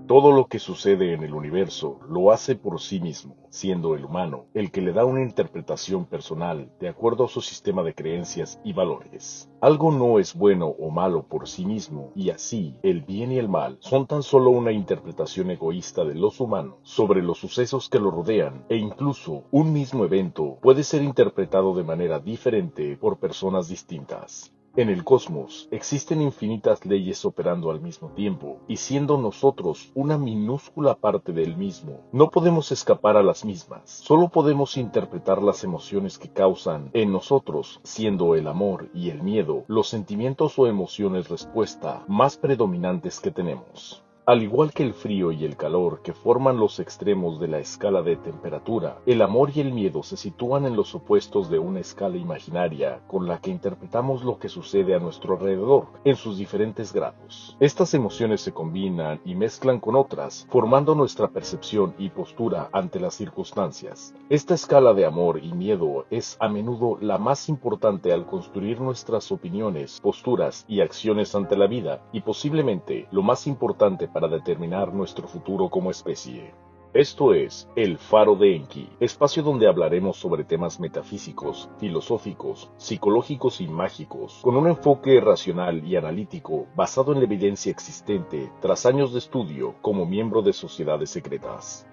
Todo lo que sucede en el universo lo hace por sí mismo, siendo el humano el que le da una interpretación personal de acuerdo a su sistema de creencias y valores. Algo no es bueno o malo por sí mismo, y así el bien y el mal son tan solo una interpretación egoísta de los humanos sobre los sucesos que lo rodean, e incluso un mismo evento puede ser interpretado de manera diferente por personas distintas. En el cosmos existen infinitas leyes operando al mismo tiempo, y siendo nosotros una minúscula parte del mismo, no podemos escapar a las mismas. Solo podemos interpretar las emociones que causan en nosotros, siendo el amor y el miedo los sentimientos o emociones respuesta más predominantes que tenemos. Al igual que el frío y el calor que forman los extremos de la escala de temperatura, el amor y el miedo se sitúan en los opuestos de una escala imaginaria con la que interpretamos lo que sucede a nuestro alrededor en sus diferentes grados. Estas emociones se combinan y mezclan con otras, formando nuestra percepción y postura ante las circunstancias. Esta escala de amor y miedo es a menudo la más importante al construir nuestras opiniones, posturas y acciones ante la vida, y posiblemente lo más importante para determinar nuestro futuro como especie. Esto es El Faro de Enki, espacio donde hablaremos sobre temas metafísicos, filosóficos, psicológicos y mágicos, con un enfoque racional y analítico basado en la evidencia existente tras años de estudio como miembro de sociedades secretas.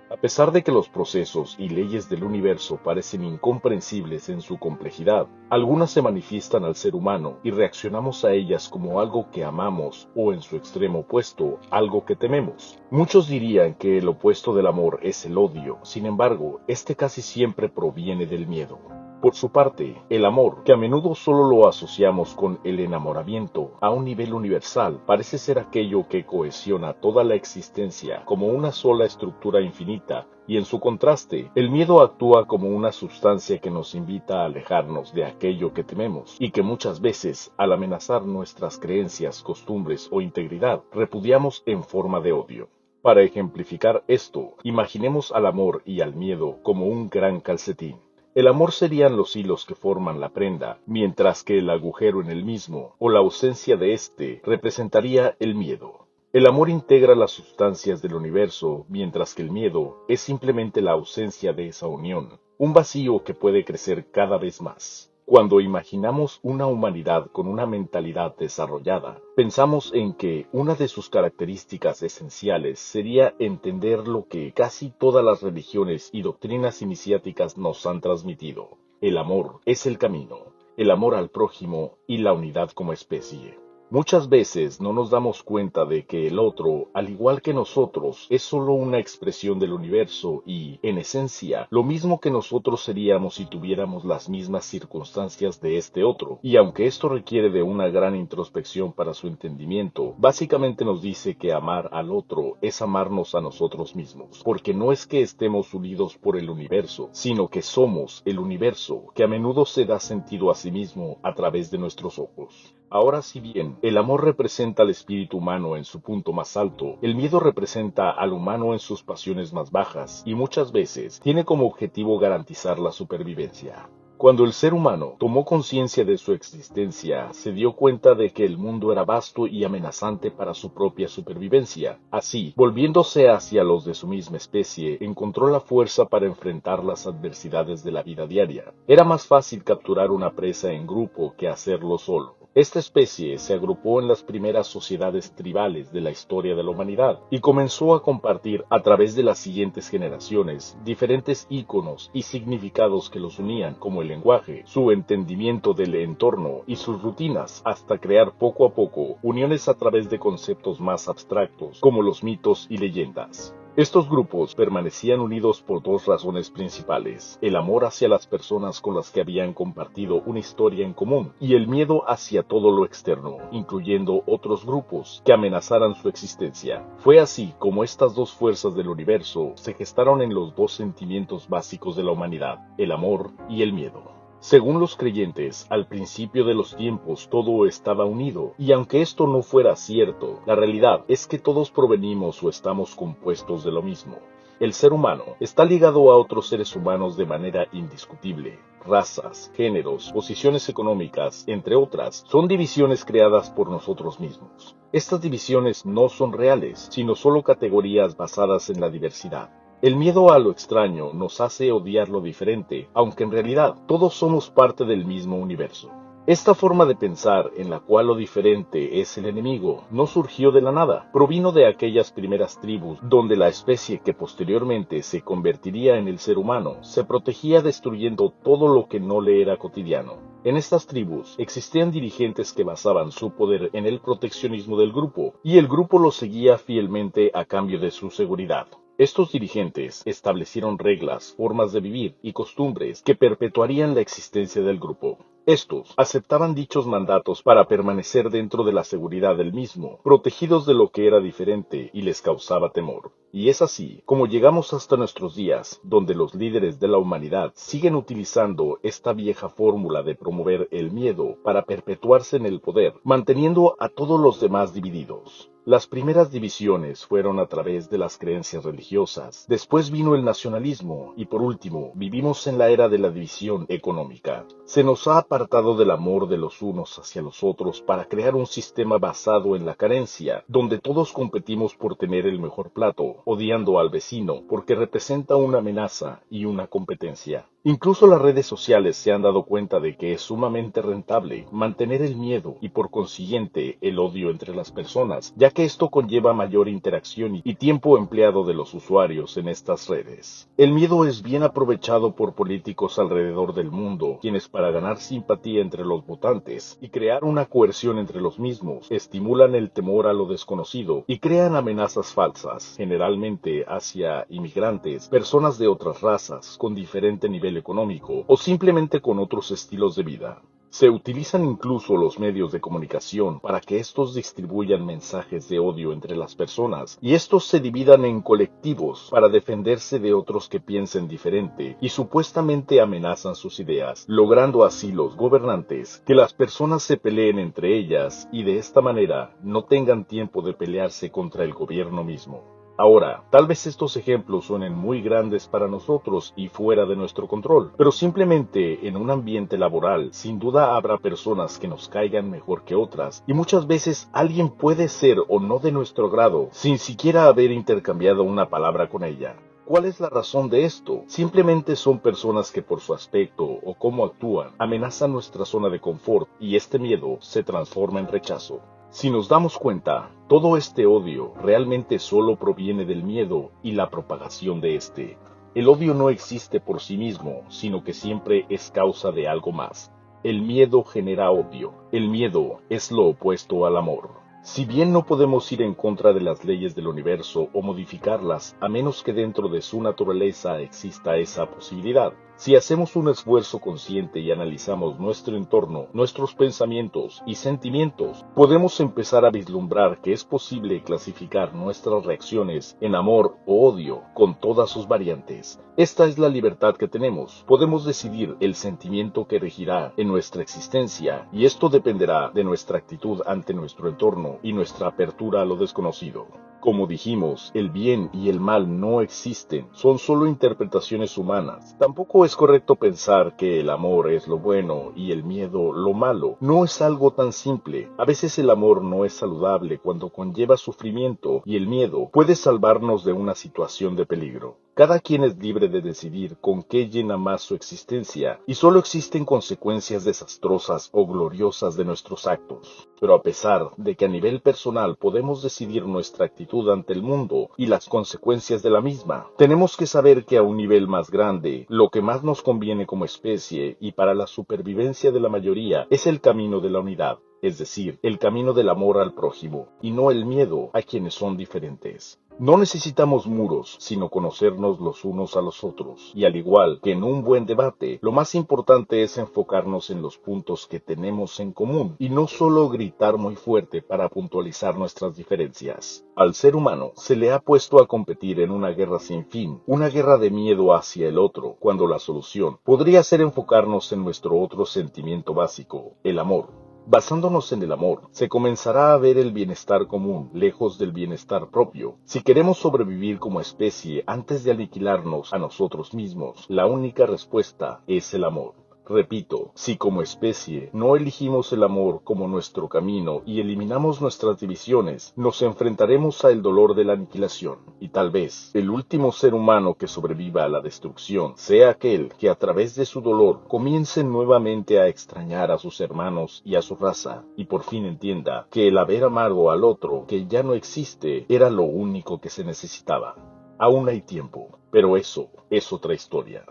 A pesar de que los procesos y leyes del universo parecen incomprensibles en su complejidad, algunas se manifiestan al ser humano y reaccionamos a ellas como algo que amamos o, en su extremo opuesto, algo que tememos. Muchos dirían que el opuesto del amor es el odio, sin embargo, este casi siempre proviene del miedo. Por su parte, el amor, que a menudo solo lo asociamos con el enamoramiento a un nivel universal, parece ser aquello que cohesiona toda la existencia como una sola estructura infinita, y en su contraste, el miedo actúa como una sustancia que nos invita a alejarnos de aquello que tememos, y que muchas veces, al amenazar nuestras creencias, costumbres o integridad, repudiamos en forma de odio. Para ejemplificar esto, imaginemos al amor y al miedo como un gran calcetín. El amor serían los hilos que forman la prenda, mientras que el agujero en el mismo, o la ausencia de éste, representaría el miedo. El amor integra las sustancias del universo, mientras que el miedo es simplemente la ausencia de esa unión, un vacío que puede crecer cada vez más. Cuando imaginamos una humanidad con una mentalidad desarrollada, pensamos en que una de sus características esenciales sería entender lo que casi todas las religiones y doctrinas iniciáticas nos han transmitido. El amor es el camino, el amor al prójimo y la unidad como especie. Muchas veces no nos damos cuenta de que el otro, al igual que nosotros, es solo una expresión del universo y, en esencia, lo mismo que nosotros seríamos si tuviéramos las mismas circunstancias de este otro. Y aunque esto requiere de una gran introspección para su entendimiento, básicamente nos dice que amar al otro es amarnos a nosotros mismos, porque no es que estemos unidos por el universo, sino que somos el universo, que a menudo se da sentido a sí mismo a través de nuestros ojos. Ahora, si bien el amor representa al espíritu humano en su punto más alto, el miedo representa al humano en sus pasiones más bajas y muchas veces tiene como objetivo garantizar la supervivencia. Cuando el ser humano tomó conciencia de su existencia, se dio cuenta de que el mundo era vasto y amenazante para su propia supervivencia. Así, volviéndose hacia los de su misma especie, encontró la fuerza para enfrentar las adversidades de la vida diaria. Era más fácil capturar una presa en grupo que hacerlo solo. Esta especie se agrupó en las primeras sociedades tribales de la historia de la humanidad y comenzó a compartir a través de las siguientes generaciones diferentes íconos y significados que los unían, como el lenguaje, su entendimiento del entorno y sus rutinas, hasta crear poco a poco uniones a través de conceptos más abstractos, como los mitos y leyendas. Estos grupos permanecían unidos por dos razones principales: el amor hacia las personas con las que habían compartido una historia en común y el miedo hacia todo lo externo, incluyendo otros grupos que amenazaran su existencia. Fue así como estas dos fuerzas del universo se gestaron en los dos sentimientos básicos de la humanidad, el amor y el miedo. Según los creyentes, al principio de los tiempos todo estaba unido, y aunque esto no fuera cierto, la realidad es que todos provenimos o estamos compuestos de lo mismo. El ser humano está ligado a otros seres humanos de manera indiscutible. Razas, géneros, posiciones económicas, entre otras, son divisiones creadas por nosotros mismos. Estas divisiones no son reales, sino solo categorías basadas en la diversidad. El miedo a lo extraño nos hace odiar lo diferente, aunque en realidad todos somos parte del mismo universo. Esta forma de pensar, en la cual lo diferente es el enemigo, no surgió de la nada, provino de aquellas primeras tribus donde la especie que posteriormente se convertiría en el ser humano se protegía destruyendo todo lo que no le era cotidiano. En estas tribus existían dirigentes que basaban su poder en el proteccionismo del grupo, y el grupo lo seguía fielmente a cambio de su seguridad. Estos dirigentes establecieron reglas, formas de vivir y costumbres que perpetuarían la existencia del grupo. Estos aceptaban dichos mandatos para permanecer dentro de la seguridad del mismo, protegidos de lo que era diferente y les causaba temor. Y es así como llegamos hasta nuestros días, donde los líderes de la humanidad siguen utilizando esta vieja fórmula de promover el miedo para perpetuarse en el poder, manteniendo a todos los demás divididos. Las primeras divisiones fueron a través de las creencias religiosas, después vino el nacionalismo y por último vivimos en la era de la división económica. Se nos ha apartado del amor de los unos hacia los otros para crear un sistema basado en la carencia, donde todos competimos por tener el mejor plato, odiando al vecino porque representa una amenaza y una competencia. Incluso las redes sociales se han dado cuenta de que es sumamente rentable mantener el miedo y por consiguiente el odio entre las personas, ya que esto conlleva mayor interacción y tiempo empleado de los usuarios en estas redes. El miedo es bien aprovechado por políticos alrededor del mundo, quienes para ganar simpatía entre los votantes y crear una coerción entre los mismos, estimulan el temor a lo desconocido y crean amenazas falsas, generalmente hacia inmigrantes, personas de otras razas, con diferente nivel económico o simplemente con otros estilos de vida. Se utilizan incluso los medios de comunicación para que estos distribuyan mensajes de odio entre las personas y estos se dividan en colectivos para defenderse de otros que piensen diferente y supuestamente amenazan sus ideas, logrando así los gobernantes que las personas se peleen entre ellas y de esta manera no tengan tiempo de pelearse contra el gobierno mismo. Ahora, tal vez estos ejemplos suenen muy grandes para nosotros y fuera de nuestro control, pero simplemente en un ambiente laboral, sin duda habrá personas que nos caigan mejor que otras, y muchas veces alguien puede ser o no de nuestro grado, sin siquiera haber intercambiado una palabra con ella. ¿Cuál es la razón de esto? Simplemente son personas que por su aspecto o cómo actúan, amenazan nuestra zona de confort y este miedo se transforma en rechazo. Si nos damos cuenta, todo este odio realmente solo proviene del miedo y la propagación de este. El odio no existe por sí mismo, sino que siempre es causa de algo más. El miedo genera odio. El miedo es lo opuesto al amor. Si bien no podemos ir en contra de las leyes del universo o modificarlas, a menos que dentro de su naturaleza exista esa posibilidad, si hacemos un esfuerzo consciente y analizamos nuestro entorno, nuestros pensamientos y sentimientos, podemos empezar a vislumbrar que es posible clasificar nuestras reacciones en amor o odio con todas sus variantes. Esta es la libertad que tenemos. Podemos decidir el sentimiento que regirá en nuestra existencia y esto dependerá de nuestra actitud ante nuestro entorno y nuestra apertura a lo desconocido. Como dijimos, el bien y el mal no existen, son solo interpretaciones humanas. Tampoco es correcto pensar que el amor es lo bueno y el miedo lo malo. No es algo tan simple. A veces el amor no es saludable cuando conlleva sufrimiento y el miedo puede salvarnos de una situación de peligro. Cada quien es libre de decidir con qué llena más su existencia y solo existen consecuencias desastrosas o gloriosas de nuestros actos. Pero a pesar de que a nivel personal podemos decidir nuestra actitud ante el mundo y las consecuencias de la misma, tenemos que saber que a un nivel más grande, lo que más nos conviene como especie y para la supervivencia de la mayoría es el camino de la unidad, es decir, el camino del amor al prójimo y no el miedo a quienes son diferentes. No necesitamos muros, sino conocernos los unos a los otros. Y al igual que en un buen debate, lo más importante es enfocarnos en los puntos que tenemos en común y no solo gritar muy fuerte para puntualizar nuestras diferencias. Al ser humano se le ha puesto a competir en una guerra sin fin, una guerra de miedo hacia el otro, cuando la solución podría ser enfocarnos en nuestro otro sentimiento básico, el amor. Basándonos en el amor, se comenzará a ver el bienestar común, lejos del bienestar propio. Si queremos sobrevivir como especie antes de aniquilarnos a nosotros mismos, la única respuesta es el amor. Repito, si como especie no elegimos el amor como nuestro camino y eliminamos nuestras divisiones, nos enfrentaremos al dolor de la aniquilación, y tal vez el último ser humano que sobreviva a la destrucción sea aquel que a través de su dolor comience nuevamente a extrañar a sus hermanos y a su raza, y por fin entienda que el haber amado al otro que ya no existe era lo único que se necesitaba. Aún hay tiempo, pero eso es otra historia.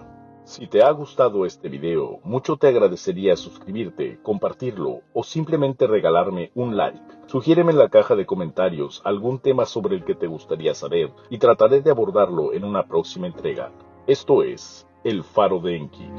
Si te ha gustado este video, mucho te agradecería suscribirte, compartirlo o simplemente regalarme un like. Sugiéreme en la caja de comentarios algún tema sobre el que te gustaría saber y trataré de abordarlo en una próxima entrega. Esto es El Faro de Enki.